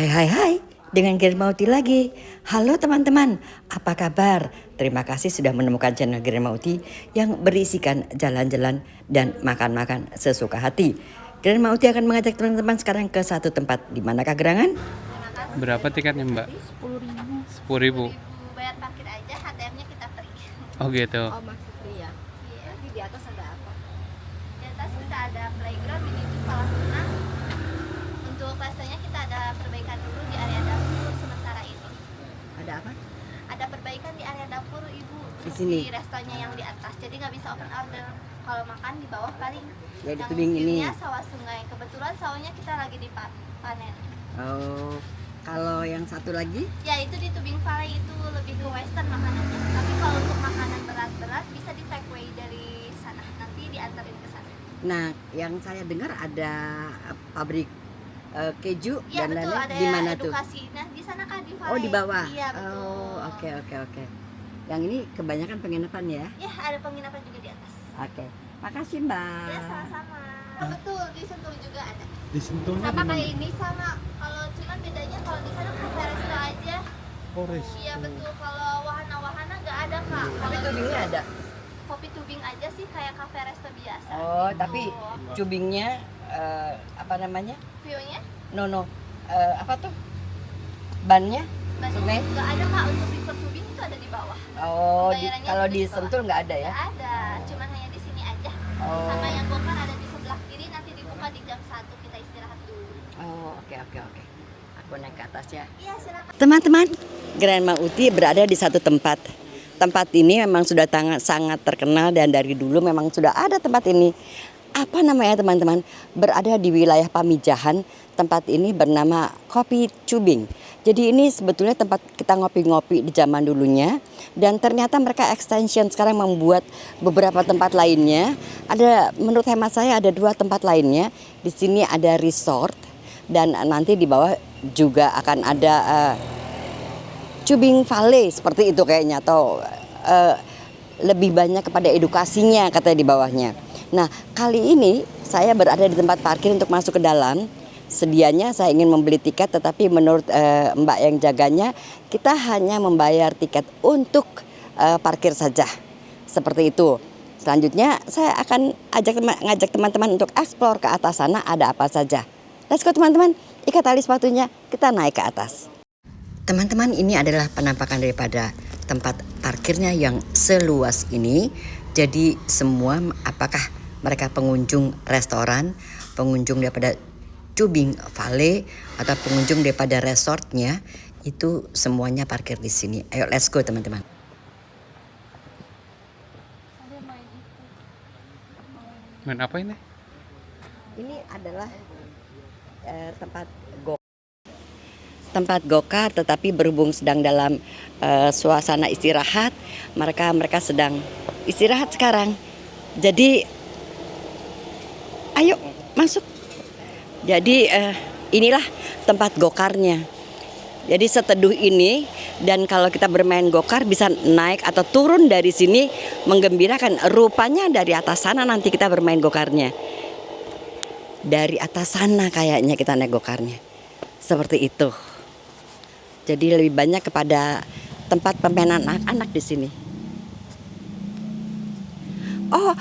Hai, dengan Germauti lagi. Halo teman-teman, apa kabar? Terima kasih sudah menemukan channel Germauti yang berisikan jalan-jalan dan makan-makan sesuka hati. Germauti akan mengajak teman-teman sekarang ke satu tempat. Di manakah gerangan? Berapa tiketnya Mbak? 10.000. 10.000. Bayar parkir aja, HTM-nya kita free. Oh gitu. Oh, masih free ya? Iya. Di atas ada apa? Di atas kita ada playground, ini tuh kolam renang. Untuk restanya kita ada perbaikan dulu di area dapur sementara ini. Ada apa? Ada perbaikan di area dapur Ibu. Di sini? Di restonya yang di atas, jadi nggak bisa open order. Kalau makan di bawah paling. Ya, di Yang tebing ini. view-nya sawah sungai. Kebetulan sawahnya kita lagi panen. Oh, kalau yang satu lagi? Ya itu di Tubing Valley itu lebih ke western makanannya. Tapi kalau untuk makanan berat-berat bisa di take away dari sana. Nanti diantarin ke sana. Nah, yang saya dengar ada pabrik keju Iya dan betul, lain-lain. ada Di mana tuh? edukasi. Nah di sana kan di Valley. Oh, di bawah. Iya betul. Oh, oke. Yang ini kebanyakan penginapan ya? Ya ada penginapan juga di atas. Oke. Makasih, Mbak. Ya sama-sama. Betul di Sentul juga ada. Di Sentul Sama kayak ini sama. Kalau cuman bedanya kalau di sana cafe resto aja. Polres. Iya betul. Kalau wahana-wahana nggak ada kak. Tapi Kalau tubingnya ada. kopi tubing aja sih kayak cafe resto biasa. Oh, gitu. tapi cubingnya apa namanya? View-nya No. Apa tuh? Bannya? Sungai? nggak ada kak, untuk river tubing itu ada di bawah. Oh, Bayarannya kalau ada di di bawah. Sentul nggak ada ya? Nggak ada, cuman hanya di sini aja. Oh. Sama yang gokar ada di sebelah kiri, nanti dibuka di jam 1 kita istirahat dulu. Oh, oke. Aku naik ke atas ya. Iya silakan. Teman-teman, Grandma Uti berada di satu tempat. Tempat ini memang sudah sangat terkenal dan dari dulu memang sudah ada tempat ini. Apa namanya teman-teman? Berada di wilayah Pamijahan. Tempat ini bernama Kopi Cubing. Jadi ini sebetulnya tempat kita ngopi-ngopi di zaman dulunya. Dan ternyata mereka extension sekarang membuat beberapa tempat lainnya. Ada, menurut hemat saya ada 2 tempat lainnya. Di sini ada resort dan nanti di bawah juga akan ada Tubing Valley seperti itu kayaknya, atau lebih banyak kepada edukasinya katanya di bawahnya. Nah, kali ini saya berada di tempat parkir untuk masuk ke dalam. Sedianya saya ingin membeli tiket, tetapi menurut Mbak yang jaganya kita hanya membayar tiket untuk parkir saja. Seperti itu. Selanjutnya saya akan ngajak teman-teman untuk eksplor ke atas sana ada apa saja. Let's go teman-teman, ikat tali sepatunya, kita naik ke atas. Teman-teman, ini adalah penampakan daripada tempat parkirnya yang seluas ini. Jadi semua, apakah mereka pengunjung restoran, pengunjung daripada Tubing Valley, atau pengunjung daripada resortnya, itu semuanya parkir di sini. Ayo let's go teman-teman. Main apa ini? Ini adalah tempat gokar, tetapi berhubung sedang dalam suasana istirahat, mereka sedang istirahat sekarang. Jadi ayo masuk. Jadi inilah tempat gokarnya. Jadi seteduh ini, dan kalau kita bermain gokar bisa naik atau turun dari sini, menggembirakan. Rupanya dari atas sana nanti kita bermain gokarnya. Dari atas sana kayaknya kita naik gokarnya. Seperti itu. Jadi lebih banyak kepada tempat permainan anak-anak di sini. Oh,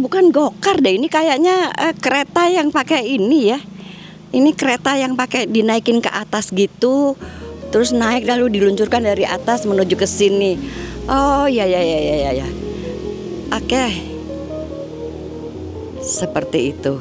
bukan gokar deh, ini kayaknya kereta yang pakai ini ya. Ini kereta yang pakai dinaikin ke atas gitu, terus naik lalu diluncurkan dari atas menuju ke sini. Oh ya. Oke. Seperti itu.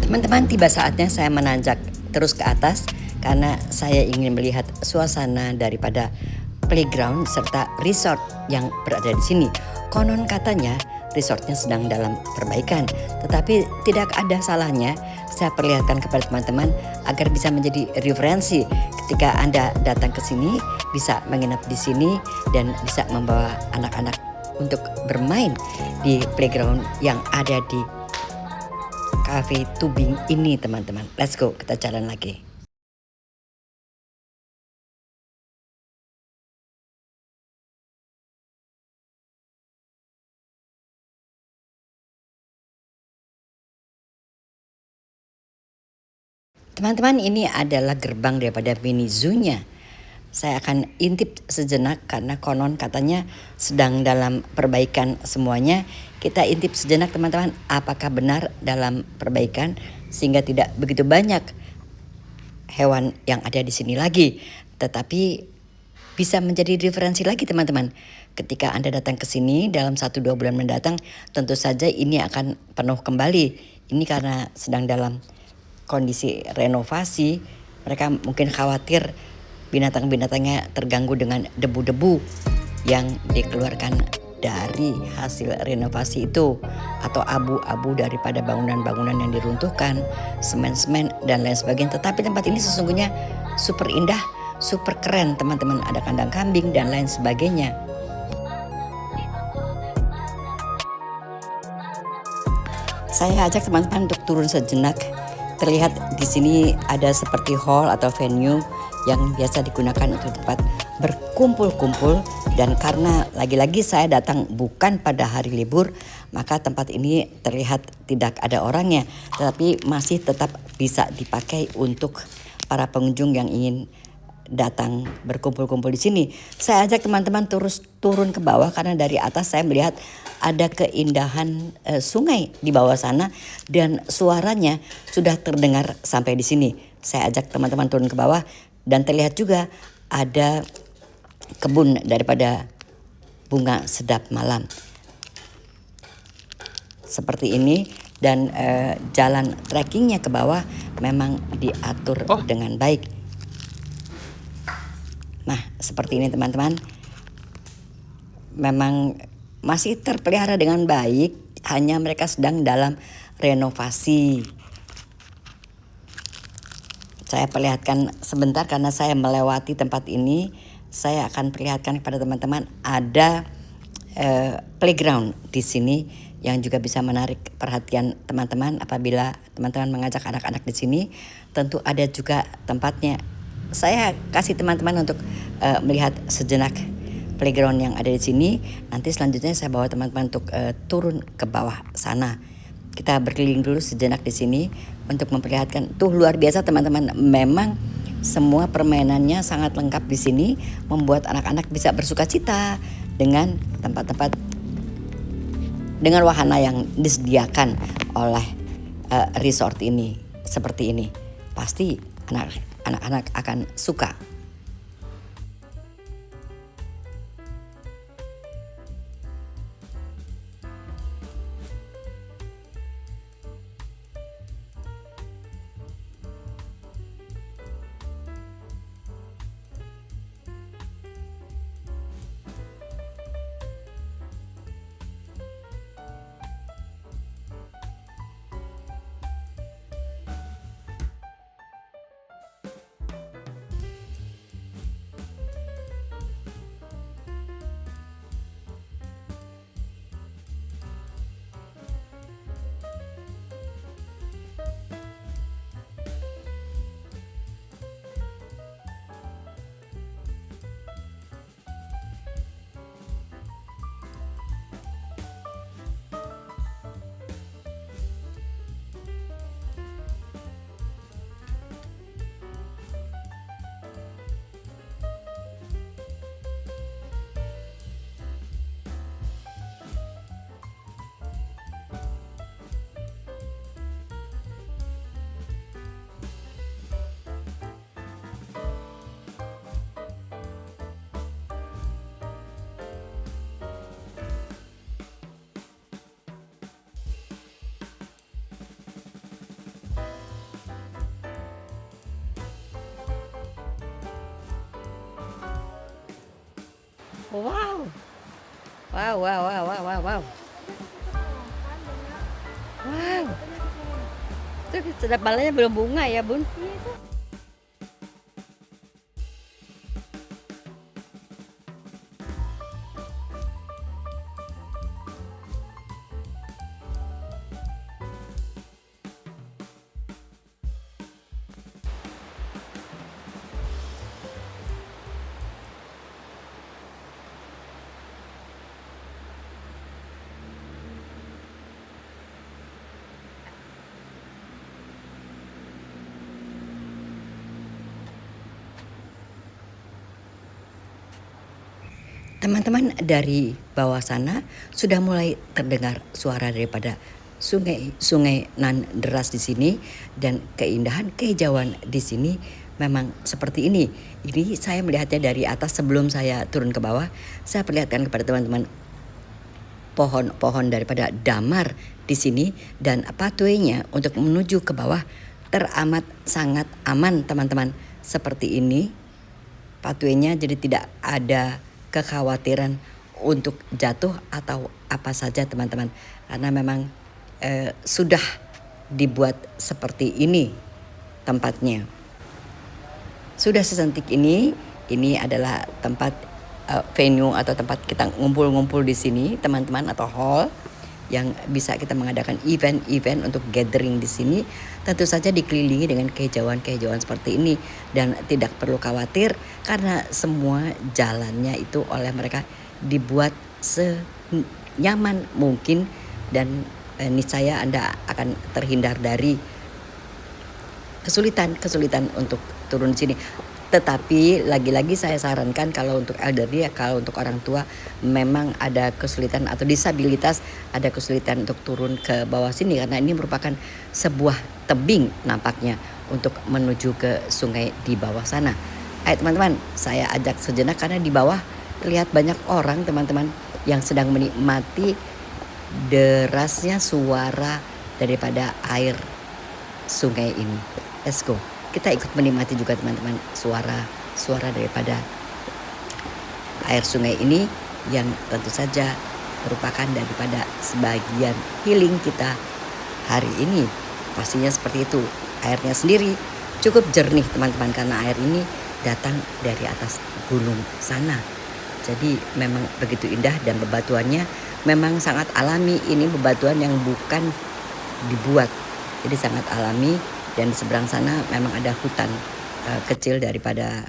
Teman-teman, tiba saatnya saya menanjak terus ke atas karena saya ingin melihat suasana daripada playground serta resort yang berada di sini. Konon katanya resortnya sedang dalam perbaikan. Tetapi tidak ada salahnya saya perlihatkan kepada teman-teman agar bisa menjadi referensi ketika Anda datang ke sini, bisa menginap di sini dan bisa membawa anak-anak untuk bermain di playground yang ada di Cafe Tubing ini teman-teman. Let's go, kita jalan lagi. Teman-teman, ini adalah gerbang daripada mini zoo-nya. Saya akan intip sejenak karena konon katanya sedang dalam perbaikan semuanya. Kita intip sejenak teman-teman, apakah benar dalam perbaikan sehingga tidak begitu banyak hewan yang ada di sini lagi. Tetapi bisa menjadi referensi lagi teman-teman. Ketika Anda datang ke sini dalam 1-2 bulan mendatang, tentu saja ini akan penuh kembali. Ini karena sedang dalam kondisi renovasi, mereka mungkin khawatir binatang-binatangnya terganggu dengan debu-debu yang dikeluarkan dari hasil renovasi itu, atau abu-abu daripada bangunan-bangunan yang diruntuhkan, semen-semen dan lain sebagainya. Tetapi tempat ini sesungguhnya super indah, super keren teman-teman, ada kandang kambing dan lain sebagainya. Saya ajak teman-teman untuk turun sejenak. Terlihat di sini ada seperti hall atau venue yang biasa digunakan untuk tempat berkumpul-kumpul, dan karena lagi-lagi saya datang bukan pada hari libur, maka tempat ini terlihat tidak ada orangnya, tetapi masih tetap bisa dipakai untuk para pengunjung yang ingin datang berkumpul-kumpul di sini. Saya ajak teman-teman terus turun ke bawah karena dari atas saya melihat ada keindahan sungai di bawah sana dan suaranya sudah terdengar sampai di sini. Saya ajak teman-teman turun ke bawah dan terlihat juga ada kebun daripada bunga sedap malam. Seperti ini, dan jalan trekkingnya ke bawah memang diatur dengan baik. Nah, seperti ini teman-teman. Memang masih terpelihara dengan baik, hanya mereka sedang dalam renovasi. Saya perlihatkan sebentar karena saya melewati tempat ini. Saya akan perlihatkan kepada teman-teman ada playground di sini yang juga bisa menarik perhatian teman-teman apabila teman-teman mengajak anak-anak di sini. Tentu ada juga tempatnya. Saya kasih teman-teman untuk melihat sejenak playground yang ada di sini. Nanti selanjutnya saya bawa teman-teman untuk turun ke bawah sana. Kita berkeliling dulu sejenak di sini untuk memperlihatkan. Tuh luar biasa teman-teman. Memang semua permainannya sangat lengkap di sini, membuat anak-anak bisa bersukacita dengan tempat-tempat, dengan wahana yang disediakan oleh resort ini seperti ini. Pasti anak-anak akan suka. Wow. Wow. Wow, itu sedapalannya belum bunga ya bun? Teman-teman, dari bawah sana sudah mulai terdengar suara daripada sungai nan deras di sini, dan keindahan kehijauan di sini memang seperti ini. Ini saya melihatnya dari atas. Sebelum saya turun ke bawah, saya perlihatkan kepada teman-teman pohon-pohon daripada damar di sini, dan pathway-nya untuk menuju ke bawah teramat sangat aman teman-teman. Seperti ini pathway-nya, jadi tidak ada kekhawatiran untuk jatuh atau apa saja teman-teman, karena memang sudah dibuat seperti ini tempatnya. Sudah secantik ini adalah tempat venue atau tempat kita ngumpul-ngumpul di sini teman-teman, atau hall yang bisa kita mengadakan event-event untuk gathering di sini. Tentu saja dikelilingi dengan kehijauan-kehijauan seperti ini, dan tidak perlu khawatir karena semua jalannya itu oleh mereka dibuat senyaman mungkin, dan niscaya Anda akan terhindar dari kesulitan untuk turun di sini. Tetapi lagi-lagi saya sarankan kalau untuk elderly, kalau untuk orang tua memang ada kesulitan atau disabilitas, ada kesulitan untuk turun ke bawah sini, karena ini merupakan sebuah tebing nampaknya untuk menuju ke sungai di bawah sana. Ayo teman-teman, saya ajak sejenak karena di bawah terlihat banyak orang teman-teman yang sedang menikmati derasnya suara daripada air sungai ini. Let's go. Kita ikut menikmati juga teman-teman suara daripada air sungai ini, yang tentu saja merupakan daripada sebagian healing kita hari ini. Pastinya seperti itu. Airnya sendiri cukup jernih teman-teman, karena air ini datang dari atas gunung sana. Jadi memang begitu indah, dan bebatuannya memang sangat alami. Ini bebatuan yang bukan dibuat, jadi sangat alami. Dan di seberang sana memang ada hutan kecil daripada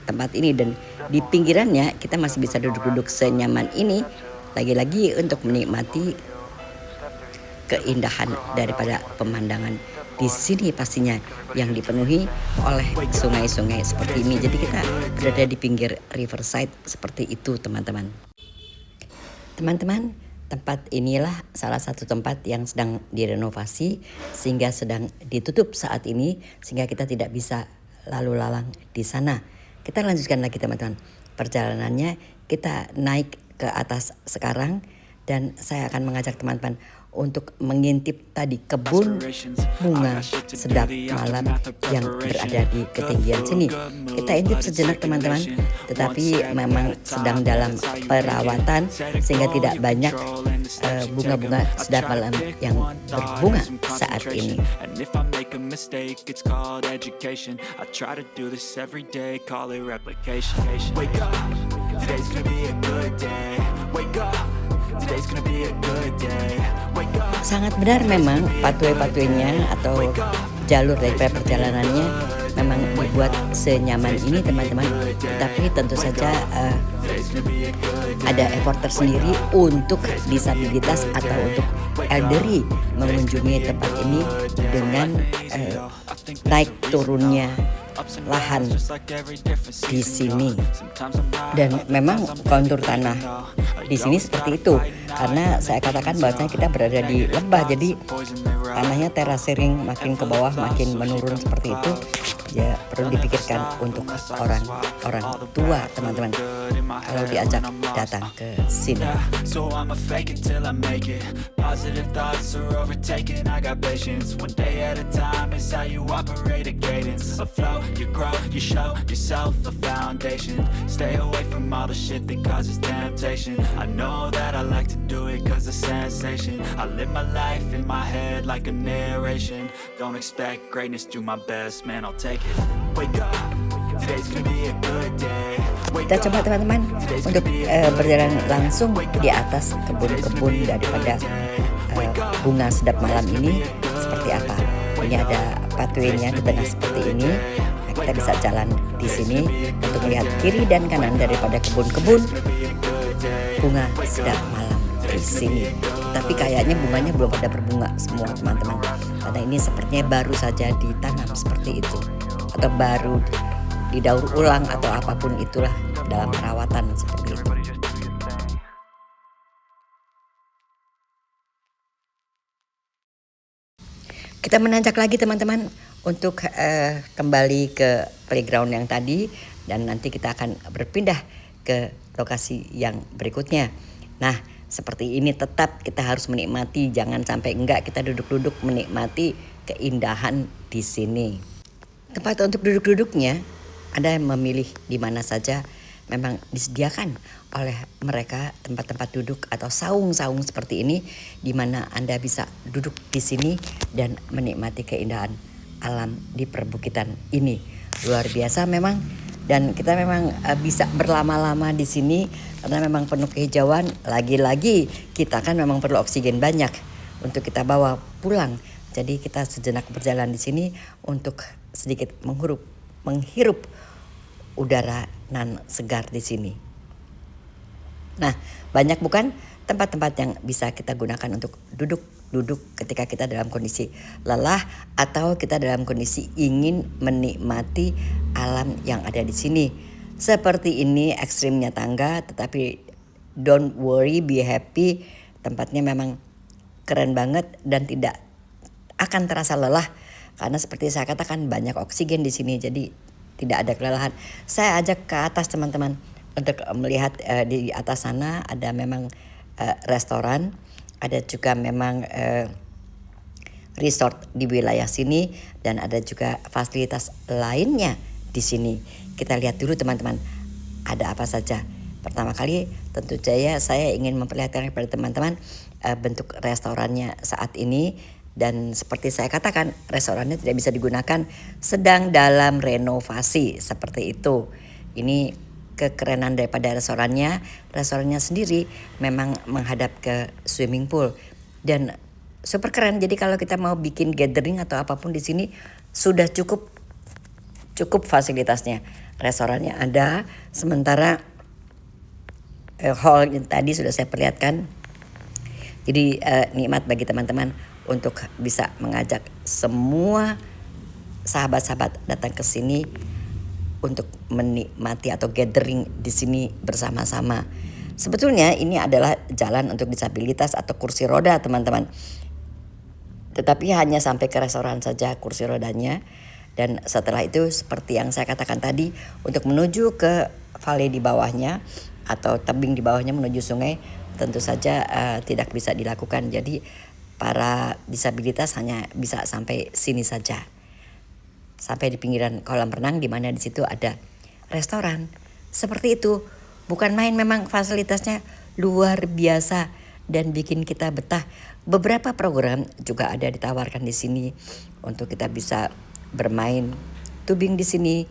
tempat ini, dan di pinggirannya kita masih bisa duduk-duduk senyaman ini, lagi-lagi untuk menikmati keindahan daripada pemandangan di sini pastinya yang dipenuhi oleh sungai-sungai seperti ini. Jadi kita berada di pinggir riverside seperti itu teman-teman. Teman-teman, tempat inilah salah satu tempat yang sedang direnovasi sehingga sedang ditutup saat ini, sehingga kita tidak bisa lalu lalang di sana. Kita lanjutkan lagi teman-teman perjalanannya. Kita naik ke atas sekarang, dan saya akan mengajak teman-teman untuk mengintip tadi kebun bunga sedap malam yang berada di ketinggian sini. Kita intip sejenak teman-teman, tetapi memang sedang dalam perawatan sehingga tidak banyak bunga-bunga sedap malam yang berbunga saat ini. Sangat benar memang pathway-pathwaynya atau jalur dari perjalanannya memang dibuat senyaman ini teman-teman. Tapi tentu saja ada effort tersendiri untuk disabilitas atau untuk elderly mengunjungi tempat ini dengan naik turunnya lahan di sini. Dan memang kontur tanah di sini seperti itu, karena saya katakan bahwasanya kita berada di lembah, jadi tanahnya terasering makin ke bawah makin menurun seperti itu. ya perlu dipikirkan untuk orang tua teman-teman kalau diajak datang ke sini. So I'ma fake it till I make it. Positive thoughts are overtaken. I got patience. One day at a time is how you operate a cadence. A flow, you grow, you show yourself a foundation. Stay away from all the shit that causes temptation. I know that I like to do it cause it's sensation. I live my life in my head like a narration. Don't expect greatness, do my best, man, I'll take it. Wake up, today's gonna be a good day. Kita coba teman-teman untuk berjalan langsung di atas kebun-kebun daripada bunga sedap malam ini seperti apa. Ini ada pathway-nya di tengah seperti ini. Nah, kita bisa jalan di sini untuk melihat kiri dan kanan daripada kebun-kebun bunga sedap malam di sini. Tapi kayaknya bunganya belum pada berbunga semua teman-teman. Karena ini sepertinya baru saja ditanam seperti itu, atau baru didaur ulang atau apapun itulah dalam perawatan seperti itu. Kita menanjak lagi teman-teman untuk kembali ke playground yang tadi, dan nanti kita akan berpindah ke lokasi yang berikutnya. Nah, seperti ini tetap kita harus menikmati, jangan sampai enggak kita duduk-duduk menikmati keindahan di sini. Tempat untuk duduk-duduknya Anda memilih di mana saja, memang disediakan oleh mereka tempat-tempat duduk atau saung-saung seperti ini di mana Anda bisa duduk di sini dan menikmati keindahan alam di perbukitan ini. Luar biasa memang, dan kita memang bisa berlama-lama di sini karena memang penuh kehijauan. Lagi-lagi kita kan memang perlu oksigen banyak untuk kita bawa pulang. Jadi kita sejenak berjalan di sini untuk sedikit menghirup udara nan segar di sini. Nah, banyak bukan tempat-tempat yang bisa kita gunakan untuk duduk ketika kita dalam kondisi lelah atau kita dalam kondisi ingin menikmati alam yang ada di sini. Seperti ini ekstrimnya tangga, tetapi don't worry, be happy. Tempatnya memang keren banget dan tidak akan terasa lelah karena seperti saya katakan banyak oksigen di sini, jadi tidak ada kelelahan. Saya ajak ke atas teman-teman untuk melihat di atas sana ada memang restoran, ada juga memang resort di wilayah sini, dan ada juga fasilitas lainnya di sini. Kita lihat dulu teman-teman ada apa saja. Pertama kali tentu saja saya ingin memperlihatkan kepada teman-teman bentuk restorannya saat ini. Dan seperti saya katakan, restorannya tidak bisa digunakan, sedang dalam renovasi seperti itu. Ini kekerenan daripada restorannya. Restorannya sendiri memang menghadap ke swimming pool dan super keren. Jadi kalau kita mau bikin gathering atau apapun di sini sudah cukup fasilitasnya. Restorannya ada, sementara hall yang tadi sudah saya perlihatkan. Jadi nikmat bagi teman-teman untuk bisa mengajak semua sahabat-sahabat datang ke sini untuk menikmati atau gathering di sini bersama-sama. Sebetulnya ini adalah jalan untuk disabilitas atau kursi roda teman-teman. Tetapi hanya sampai ke restoran saja kursi rodanya. Dan setelah itu seperti yang saya katakan tadi, untuk menuju ke valley di bawahnya atau tebing di bawahnya menuju sungai tentu saja tidak bisa dilakukan. Jadi para disabilitas hanya bisa sampai sini saja. Sampai di pinggiran kolam renang di mana di situ ada restoran. Seperti itu. Bukan main, memang fasilitasnya luar biasa dan bikin kita betah. Beberapa program juga ada ditawarkan di sini untuk kita bisa bermain tubing di sini,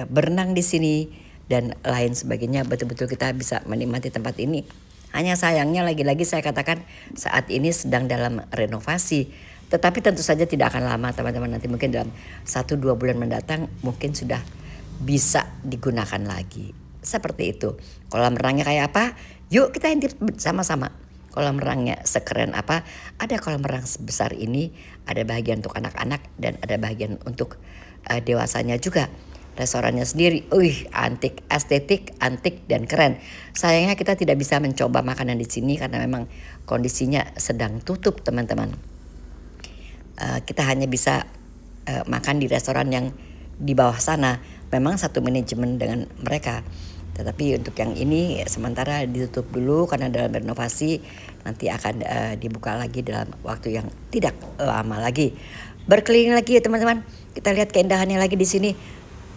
berenang di sini dan lain sebagainya. Betul-betul kita bisa menikmati tempat ini. Hanya sayangnya lagi-lagi saya katakan saat ini sedang dalam renovasi. Tetapi tentu saja tidak akan lama teman-teman. Nanti mungkin dalam 1-2 bulan mendatang mungkin sudah bisa digunakan lagi. Seperti itu. Kolam renangnya kayak apa? Yuk kita intip sama-sama. Kolam renangnya sekeren apa? Ada kolam renang sebesar ini. Ada bagian untuk anak-anak dan ada bagian untuk dewasanya juga. Restorannya sendiri, antik, estetik, antik dan keren. Sayangnya kita tidak bisa mencoba makanan di sini karena memang kondisinya sedang tutup teman-teman. Kita hanya bisa makan di restoran yang di bawah sana. Memang satu manajemen dengan mereka. Tetapi untuk yang ini sementara ditutup dulu karena dalam renovasi, nanti akan dibuka lagi dalam waktu yang tidak lama lagi. Berkeliling lagi ya teman-teman. Kita lihat keindahannya lagi di sini.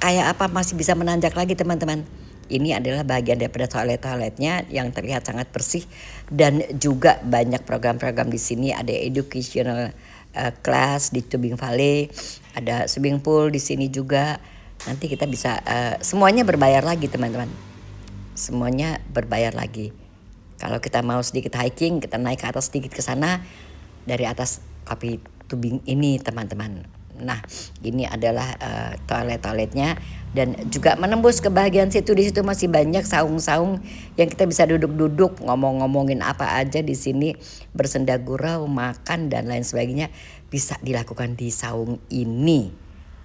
Kayak apa masih bisa menanjak lagi teman-teman. Ini adalah bagian daripada toilet-toiletnya yang terlihat sangat bersih dan juga banyak program-program di sini. Ada educational class di Tubing Valley, ada swimming pool di sini juga. Nanti kita bisa semuanya berbayar lagi teman-teman. Semuanya berbayar lagi. Kalau kita mau sedikit hiking, kita naik ke atas sedikit ke sana dari atas Kopi Tubing ini teman-teman. Nah, ini adalah toilet-toiletnya dan juga menembus ke bagian situ. Di situ masih banyak saung-saung yang kita bisa duduk-duduk ngomong-ngomongin apa aja di sini, bersenda gurau, makan dan lain sebagainya bisa dilakukan di saung ini.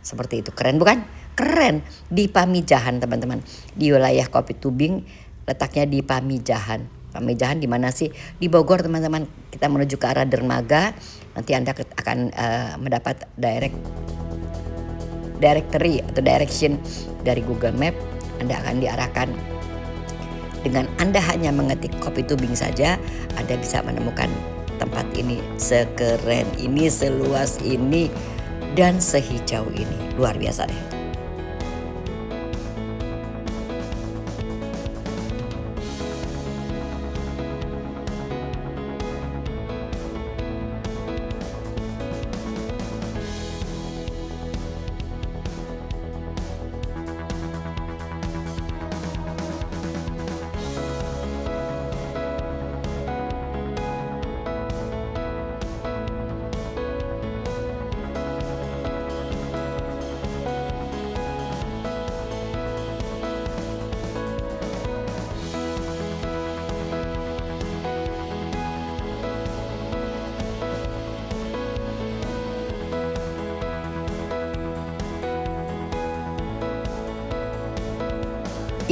Seperti itu, keren bukan? Keren. Di Pamijahan teman-teman, di wilayah Kopi Tubing, letaknya di Pamijahan. Pamijahan di mana sih? Di Bogor teman-teman. Kita menuju ke arah dermaga. Nanti Anda akan mendapat directory atau direction dari Google Map. Anda akan diarahkan. Dengan Anda hanya mengetik Kopi Tubing saja, Anda bisa menemukan tempat ini. Sekeren ini, seluas ini, dan sehijau ini. Luar biasa deh.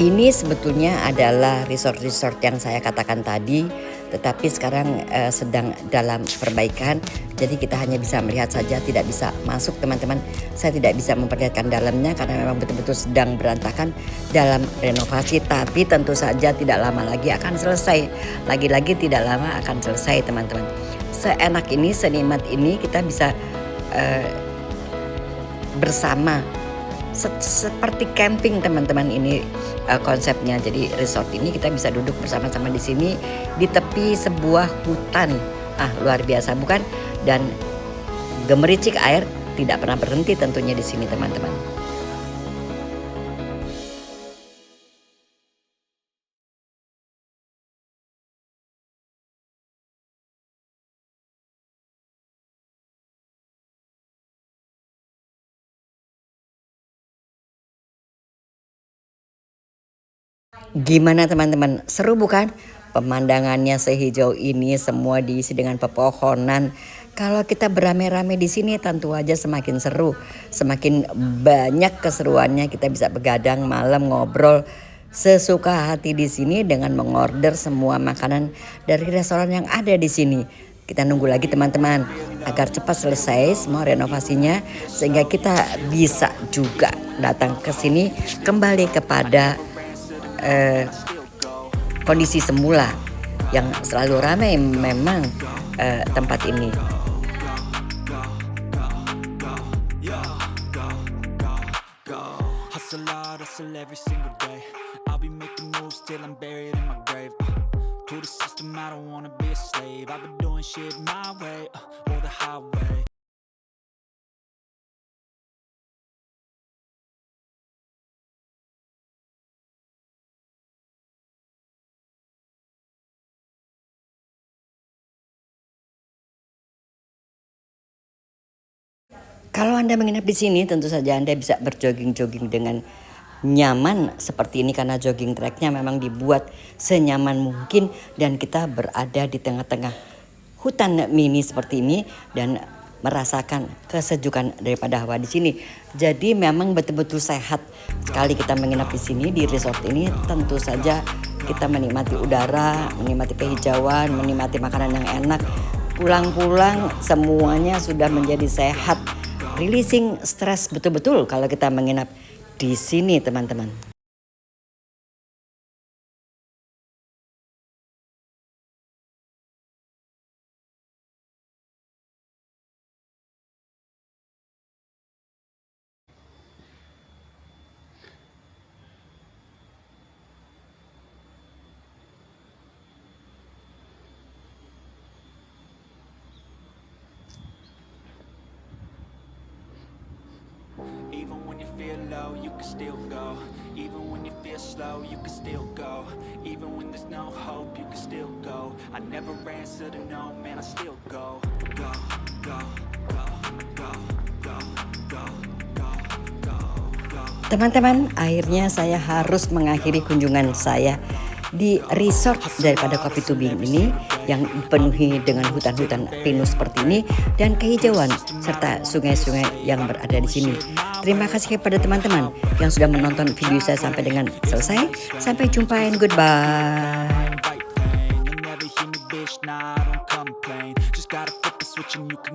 Ini sebetulnya adalah resort-resort yang saya katakan tadi, tetapi sekarang sedang dalam perbaikan. Jadi kita hanya bisa melihat saja, tidak bisa masuk teman-teman. Saya tidak bisa memperlihatkan dalamnya karena memang betul-betul sedang berantakan dalam renovasi. Tapi tentu saja tidak lama lagi akan selesai. Lagi-lagi tidak lama akan selesai teman-teman. Seenak ini, senikmat ini kita bisa bersama. Seperti camping teman-teman ini konsepnya. Jadi resort ini kita bisa duduk bersama-sama di sini di tepi sebuah hutan. Luar biasa bukan? Dan gemericik air tidak pernah berhenti tentunya di sini teman-teman. Gimana teman-teman? Seru bukan? Pemandangannya sehijau ini, semua diisi dengan pepohonan. Kalau kita beramai-ramai di sini tentu aja semakin seru. Semakin banyak keseruannya, kita bisa begadang malam ngobrol sesuka hati di sini dengan mengorder semua makanan dari restoran yang ada di sini. Kita nunggu lagi teman-teman agar cepat selesai semua renovasinya sehingga kita bisa juga datang ke sini kembali kepada kondisi semula yang selalu ramai memang tempat ini. Hustle every single day. I'll be making moves till I'm buried in my grave. To the system I don't wanna be a slave. I've been doing shit my way or the highway. Kalau Anda menginap di sini, tentu saja Anda bisa berjogging-jogging dengan nyaman seperti ini karena jogging tracknya memang dibuat senyaman mungkin dan kita berada di tengah-tengah hutan mini seperti ini dan merasakan kesejukan daripada hawa di sini. Jadi memang betul-betul sehat sekali kita menginap di sini di resort ini. Tentu saja kita menikmati udara, menikmati kehijauan, menikmati makanan yang enak. Pulang-pulang semuanya sudah menjadi sehat. releasing stres betul-betul kalau kita menginap di sini, teman-teman. Even when you feel low, you can still go. Even when you feel slow, you can still go. Even when there's no hope, you can still go. I never answer to no, man, I still go. Go, go, go, go, go, go, go, go, go. Teman-teman, akhirnya saya harus mengakhiri kunjungan saya di resort daripada Kopi Tubing ini yang dipenuhi dengan hutan-hutan pinus seperti ini dan kehijauan serta sungai-sungai yang berada di sini. Terima kasih kepada teman-teman yang sudah menonton video saya sampai dengan selesai. Sampai jumpa and goodbye. You'll never hear me, bitch, nah, I don't complain. Just gotta flip the switch and you can